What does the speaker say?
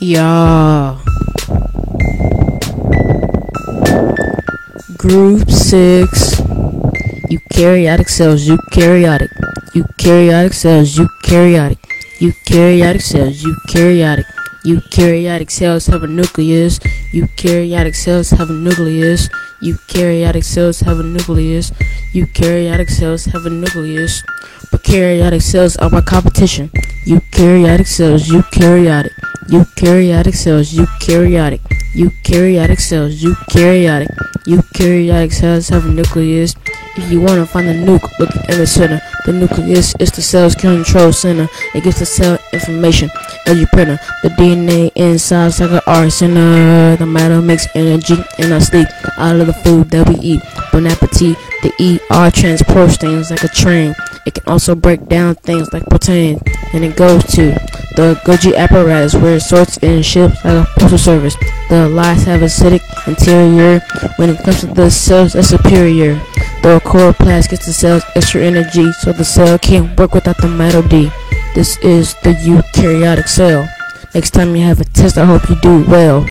Yeah. Group 6. Eukaryotic cells, eukaryotic. Eukaryotic cells, eukaryotic. Eukaryotic cells, eukaryotic. Eukaryotic cells have a nucleus. Eukaryotic cells have a nucleus. Eukaryotic cells have a nucleus. Eukaryotic cells have a nucleus. Prokaryotic cells are my competition. Eukaryotic cells, eukaryotic. Eukaryotic cells, eukaryotic. Eukaryotic cells, eukaryotic. Eukaryotic cells have a nucleus. If you want to find the nuke, look in the center. The nucleus is the cell's control center. It gives the cell information as you printer. The DNA inside is like an arsenal. The matter makes energy in our sleep out of the food that we eat. Bon appetit. The ER transports things like a train. It can also break down things like protein. And it goes to the Golgi apparatus where it sorts and ships like a postal service. The lice have acidic interior. When it comes to the cells, that's superior. The chloroplast gets the cell's extra energy so the cell can't work without the mitoid. This is the eukaryotic cell. Next time you have a test, I hope you do well.